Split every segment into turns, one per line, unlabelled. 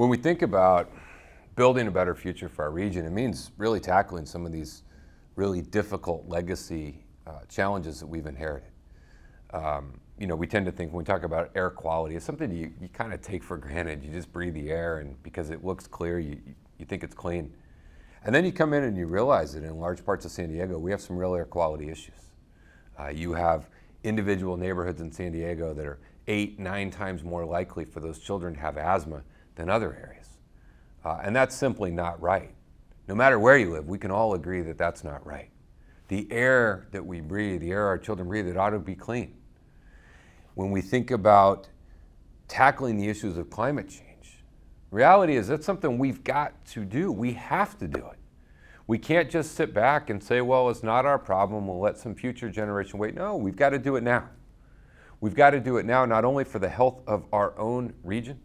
When we think about building a better future for our region, it means really tackling some of these really difficult legacy challenges that we've inherited. We tend to think when we talk about air quality, it's something you kind of take for granted. You just breathe the air, and because it looks clear, you think it's clean. And then you come in and you realize that in large parts of San Diego, we have some real air quality issues. You have individual neighborhoods in San Diego that are 8-9 times more likely for those children to have asthma than other areas. And that's simply not right. No matter where you live, we can all agree that that's not right. The air that we breathe, the air our children breathe, it ought to be clean. When we think about tackling the issues of climate change, reality is that's something we've got to do. We have to do it. We can't just sit back and say, well, it's not our problem, we'll let some future generation wait. No, we've got to do it now. We've got to do it now, not only for the health of our own region,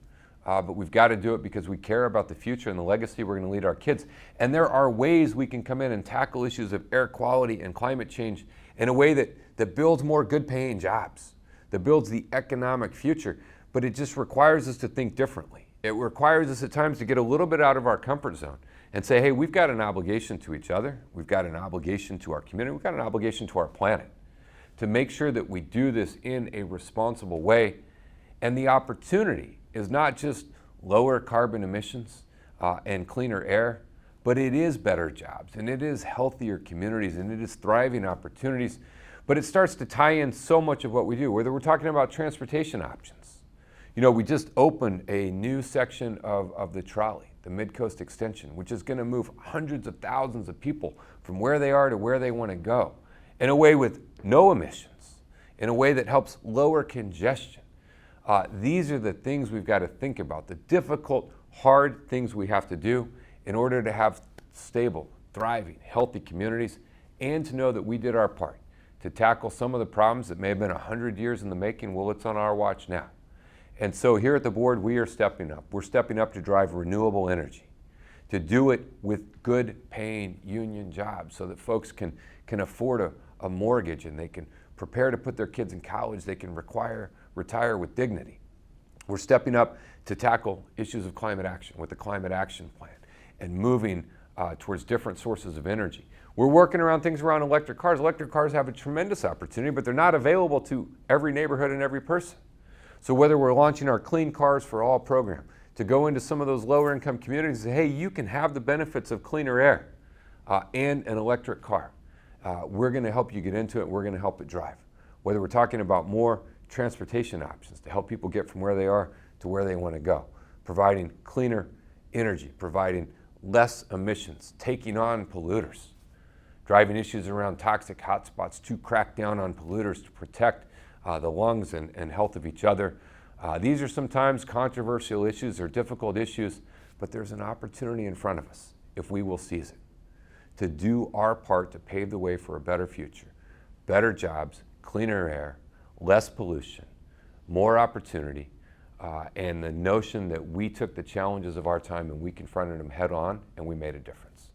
but we've got to do it because we care about the future and the legacy we're going to lead our kids. And there are ways we can come in and tackle issues of air quality and climate change in a way that builds more good paying jobs, that builds the economic future, but it just requires us to think differently. It requires us at times to get a little bit out of our comfort zone and say, hey, we've got an obligation to each other, we've got an obligation to our community, we've got an obligation to our planet to make sure that we do this in a responsible way. And the opportunity is not just lower carbon emissions and cleaner air, but it is better jobs, and it is healthier communities, and it is thriving opportunities. But it starts to tie in so much of what we do, whether we're talking about transportation options. We just opened a new section of the trolley, the Mid-Coast Extension, which is going to move hundreds of thousands of people from where they are to where they want to go, in a way with no emissions, in a way that helps lower congestion. These are the things we've got to think about, the difficult, hard things we have to do in order to have stable, thriving, healthy communities, and to know that we did our part to tackle some of the problems that may have been 100 years in the making. Well, it's on our watch now. And so here at the board, we are stepping up. We're stepping up to drive renewable energy, to do it with good paying union jobs so that folks can afford a mortgage, and they can prepare to put their kids in college, they can retire with dignity. We're stepping up to tackle issues of climate action with the Climate Action Plan and moving towards different sources of energy. We're working around things around electric cars. Electric cars have a tremendous opportunity, but they're not available to every neighborhood and every person. So whether we're launching our Clean Cars for All program to go into some of those lower income communities and say, hey, you can have the benefits of cleaner air and an electric car. We're going to help you get into it. We're going to help it drive. Whether we're talking about more transportation options to help people get from where they are to where they want to go, providing cleaner energy, providing less emissions, taking on polluters, driving issues around toxic hotspots to crack down on polluters to protect the lungs and health of each other. These are sometimes controversial issues or difficult issues, but there's an opportunity in front of us, if we will seize it, to do our part to pave the way for a better future, better jobs, cleaner air, less pollution, more opportunity, and the notion that we took the challenges of our time and we confronted them head on and we made a difference.